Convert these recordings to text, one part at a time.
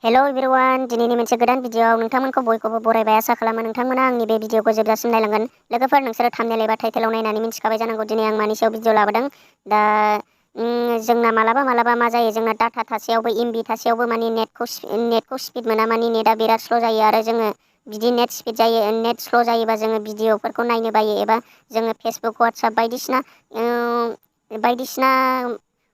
हेल' everyone, दिनैनि मोनसे गोदान भिडिअआव नोंथांमोनखौ बयखौबो बरायबाय। आसा खालामो नोंथांमोना आंनि बे भिडिअखौ जोबजासिम नायलांगोन। लोगोफोर, नोंसोरो थाम्बनेल एबा टाइटेलाव नायनानै मिन्थिखाबाय जानांगौ दिनै आं मानि सायाव भिडिअ लाबोदों। दा जोंना मालाबा मा जायो, जोंना डाटा थासेयावबो एमबि थासेयावबो मानि नेटखौ स्पिड मोना, मानि नेटआ बिराद स्ल' जायो। आरो जोङो बिदि नेट स्ल' जायोबा जोङो भिडिअफोरखौ नायनो बायो, एबा जोङो फेसबुक, वाट्सएप बायदिसिना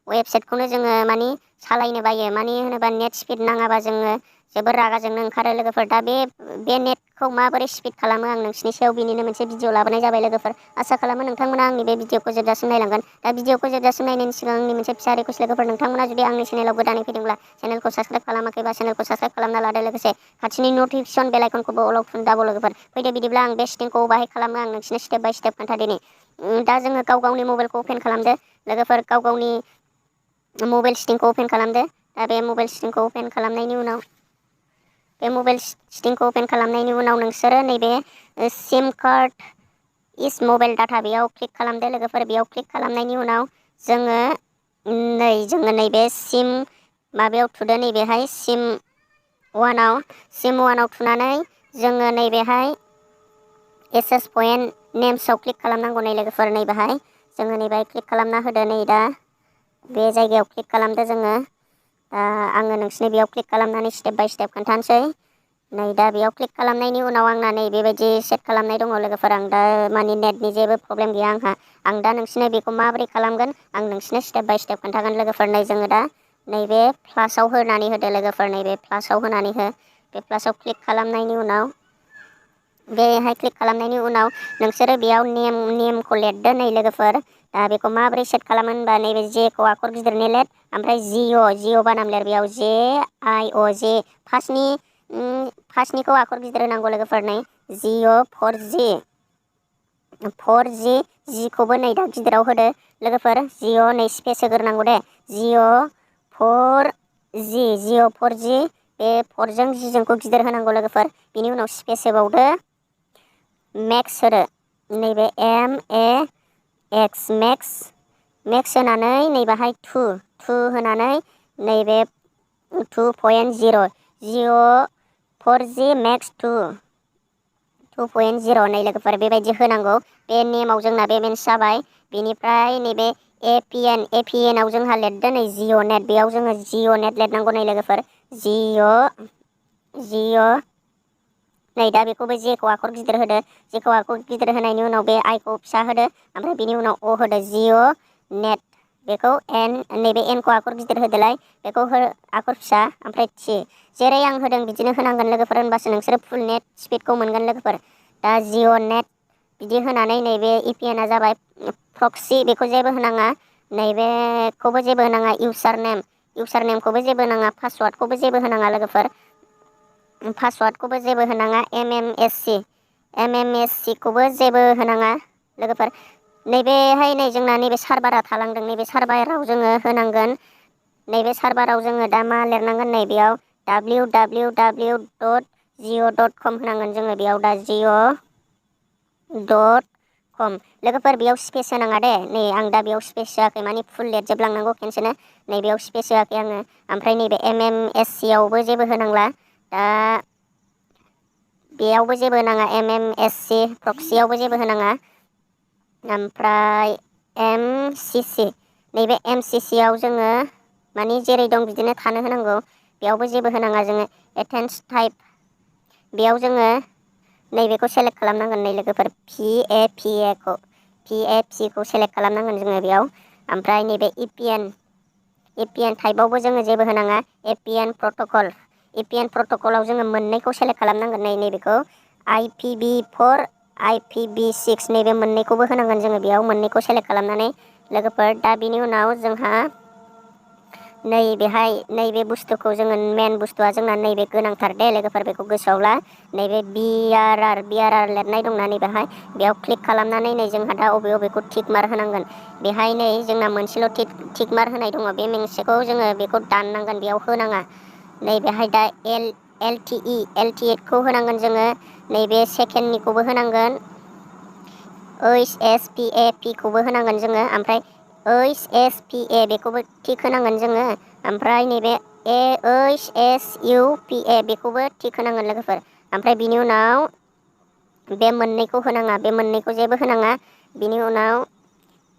वेबसाइटखौनो जोङो मानि सालायनो बायो। मानि होनोबा नेट स्पिड नाङाबा जोङो जोबोर रागा जोंनो ओंखारो। लोगोफोर, दा बे नेटखौ माबोरै स्पिड खालामो आं नोंसिनि सायाव बिनिनो मोनसे भिडिअ लाबोनाय जाबाय। लोगोफोर, आसा खालामो नोंथांमोना आंनि बे भिडिअखौ जोबजासिम नायलांगोन। दा भिडिअखौ जोबजासिम नायनायनि सिगां आंनि मोनसे फिसा रिक्वेस्ट, लोगोफोर, नोंथांमोना जुदि आंनि चेनेलाव गोदानै फैदोंब्ला चेनेलखौ साबस्क्राइब खालामाखैबा चेनेलखौ साबस्क्राइब खालामना लादो। लोगोसे खाथिनि नटिफिकेसन बेल आइकनखौबो अल आव दाबो। लोगोफोर, फैदो बिदिब्ला आं बे सेटिंखौ बाहाय खालामो, आं नोंसिनो स्टेप बाय स्टेप खोन्थादिनि। दा जोङो गाव गावनि मबाइलखौ अपेन खालामदो। लोगोफोर, गाव गावनि मबाइल सेटिंखौ अपेन खालामदो। दा बे मबाइल सेटिंखौ अपेन खालामनायनि उनाव नोंसोरो नैबे सिम कार्ड इस मबाइल डाटा बेयाव क्लिक खालामदो। लोगोफोर, बेयाव क्लिक खालामनायनि उनाव जोङो नैबे सिम माबायाव थुदो, नैबेहाय सिम वानाव थुनानै जोङो नैबेहाय एसएस पइन्ट नेम्सआव क्लिक खालामनांगौ। नै लोगोफोर, नैबेहाय जोङो नैबेहाय क्लिक खालामना होदो। नै दा बे जायगायाव क्लिक खालामदो जोङो। दा आङो नोंसिनो बेयाव क्लिक खालामनानै स्टेप बाय स्टेप खोन्थानोसै। नै दा बेयाव क्लिक खालामनायनि उनाव आंना नै बेबायदि सेट खालामनाय दङ। लोगोफोर, आं दा मानि नेटनि जेबो प्रब्लेम गैया आंहा। आं दा नोंसिनो बेखौ माबोरै खालामगोन आं नोंसिनो स्टेप बाय स्टेप खोन्थागोन। लोगोफोर, नै जोङो दा नैबे प्लासाव होनानै होदो। लोगोफोर, नैबे प्लासाव होनानै हो। बे प्लासाव क्लिक खालामनायनि उनाव नोंसोरो बेयाव नेमखौ लिरदो। नै लोगोफोर, दा बेखौ माबोरै सेट खालामो होनबा नैबे जेखौ आखर गिदिरनि लिर, ओमफ्राय जिअ बानाम लिर। बेयाव JIO फार्स्टनिखौ आखर गिदिर होनांगौ। लोगोफोर, नै जिअ 4G खौबो नै दा गिदिराव होदो। लोगोफोर, जिअ नै स्पेस होग्रोनांगौ दे। जिअ 4G बे 4जों Gजोंखौ गिदिर होनांगौ। लोगोफोर, बिनि उनाव स्पेस होबावदो, मेक्स होदो। नैबे MEX मेक्स होनानै नैबाहाय 2 होनानै नैबे 2.0 जिअ 4G मेक्स 2.0 नै लोगोफोर, बेबायदि होनांगौ। बे नेमाव जोंना बे मेन्स जाबाय। बेनिफ्राय नैबे APN आव जोंहा लिरदो नै जिअ नेट, बेयाव जोङो जिअ नेट लिरनांगौ। नै लोगोफोर, जिअ नै दा बेखौबो जेखौ आखर गिदिर होदो। जेखौ आखर गिदिर होनायनि उनाव बे आइखौ फिसा होदो, ओमफ्राय बिनि उनाव होदो। जिअ नेट, बेखौ नैबे एनखौ आखर गिदिर होदोलाय, बेखौ आखर फिसा, ओमफ्राय टि। जेरै आं होदों बिदिनो होनांगोन। लोगोफोर, होनबासो नोंसोरो फुल नेट स्पिडखौ मोनगोन। लोगोफोर, दा जिअ नेट बिदि होनानै नैबे EPN जाबाय प्रक्सि, बेखौ जेबो होनाङा। नैबेखौबो जेबो होनाङा। इउसार नेमखौबो जेबो होनाङा। पासवार्डखौबो जेबो होनाङा। लोगोफोर, पासवार्डखौबो जेबो होनाङा। MMSC खौबो जेबो होनाङा। लोगोफोर, नैबेहाय नै जोंना नैबे सार्भारा थालांदों। नैबे सार्भाराव जोङो होनांगोन। नैबे सार्भाराव जोङो दा मा लिरनांगोन, नैबेयाव www.geo.com होनांगोन जोङो। बेयाव दा geo.com। लोगोफोर, बेयाव स्पेस होनाङा दे। नै आं दा बेयाव स्पेस होआखै, मानि फुल लिरजोबलांनांगौ खेनसेनो। नैबेयाव स्पेस होआखै आङो। ओमफ्राय नैबे MMSC आवबो जेबो होनांला। दा बेयावबो जेबो होनाङा। MMSC प्रक्सियावबो जेबो होनाङा। ओमफ्राय नैबे MCC आव जोङो मानि जेरै दं बिदिनो थानो होनांगौ। बेयावबो जेबो होनाङा जोङो। एटेन्स टाइप, बेयाव जोङो नैबेखौ सेलेक्ट खालामनांगोन। नै लोगोफोर, PAPC खौ सेलेक्ट खालामनांगोन जोङो बेयाव। ओमफ्राय नैबे EPN टाइपआवबो जोङो जेबो होनाङा। EPN प्रट'कलाव जोङो मोननैखौ सेलेक्ट खालामनांगोन। नैबेखौ IPv4 IPv6 नैबे मोननैखौबो होनांगोन जोङो बेयाव। मोननैखौ सेलेक्ट खालामनानै लोगोफोर, दा बिनि उनाव जोंहा नैबेहाय नैबे बुस्थुखौ जोङो, मेन बुस्थुआ जोंना नैबे गोनांथार दे। लोगोफोर, बेखौ गोसोआव ला। नैबे BRR लिरनाय दंना नैबेहाय, बेयाव क्लिक खालामनानै नै जोंहा दा बबेखौ टिक मार्क होनांगोन। बेहाय नै जोंना मोनसेल' टिक मार्क होनाय दङ। बे मोनसेखौ जोङो बेखौ दाननांगोन, बेयाव होनाङा। नैबेहाय दा LTE खौ होनांगोन जोङो। नैबे सेकेन्डनिखौबो होनांगोन। HSPAP खौबो होनांगोन जोङो। ओमफ्राय HSPA बेखौबो टिक होनांगोन जोङो। ओमफ्राय नैबे SHUPA बेखौबो टिक होनांगोन लोगोफोर। ओमफ्राय बिनि उनाव बे मोननैखौ होनाङा, बे मोननैखौ जेबो होनाङा। बिनि उनाव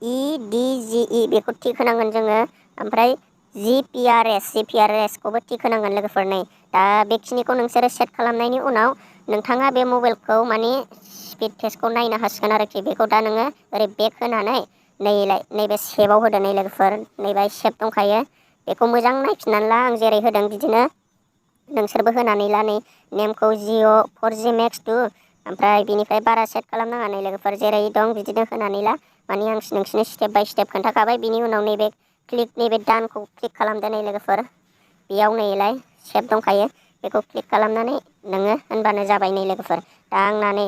EDGE बेखौ टिक होनांगोन जोङो। ओमफ्राय GPRS खौबो टिक होनांगोन लोगोफोर। नै दा बेखिनिखौ नोंसोरो सेट खालामनायनि उनाव नोंथाङा बे मबाइलखौ माने स्पिड टेस्टखौ नायनो हासिगोन आरोखि। बेखौ दा नोङो ओरै बेक होनानै नैबे सेभआव होदो नै लोगोफोर। नैबे सेभ दंखायो, बेखौ मोजां नायफिननानै ला, आं जेरै होदों बिदिनो नोंसोरबो होनानै ला। नै नेमखौ जिअ 4G Max 2 ओमफ्राय बिनिफ्राय बारा सेट खालामनाङा नै लोगोफोर, जेरै दं बिदिनो होनानै ला। माने आं नोंसिनो स्टेप बाय स्टेप खोन्थाखाबाय। बिनि उनाव नैबे नैबे दानखौ क्लिक खालामदो नै लोगोफोर। बेयाव नैलाय सेभ दंखायो, बेखौ क्लिक खालामनानै नोङो होनबानो जाबाय नै लोगोफोर। दा आंना नै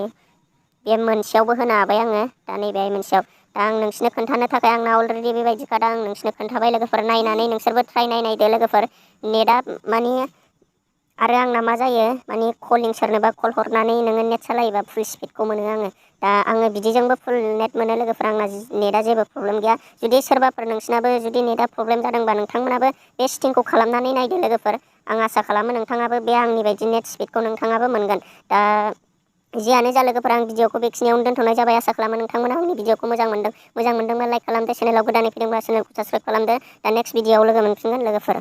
बे मोनसेयावबो होनो हाबाय आङो, दा नैबे मोनसेयाव। दा आं नोंसिनो खोन्थानो थाखाय आंना अलरेडि बेबायदिखा। दा आं नोंसिनो खोन्थाबाय लोगोफोर, नायनानै नोंसोरबो ट्राइ नायदो लोगोफोर। नेटआ माने आरो आंना मा जायो माने कलिं सोरनोबा कल हरनानै नोङो नेट सालायोबा फुल स्पिडखौ मोनो आङो। दा आङो बिदिजोंबो फुल नेट मोनो लोगोफोर, आंना नेटआ जेबो प्रब्लेम गैया। जुदि सोरबाफोर नोंसिनाबो जुदि नेटआ प्रब्लेम जादोंबा नोंथांमोनाबो बे सेटिंखौ खालामनानै नायदो लोगोफोर। आं आसा खालामो नोंथाङाबो बे आंनि बायदि नेट स्पिडखौ नोंथाङाबो मोनगोन। दा जियानो जा लोगोफोर, आं भिडिअखौ बेखिनियावनो दोनथ'नाय जाबाय। आसा खालामो नोंथांमोना आंनि भिडिअखौ मोजां मोनदों। मोजां मोनदोंबा लाइक खालामदो, चेनेलाव गोदानै फैदोंबा चेनेलखौ साबस्क्राइब खालामदो। दा नेक्स्ट भिडिअआव लोगो मोनफिनगोन लोगोफोर।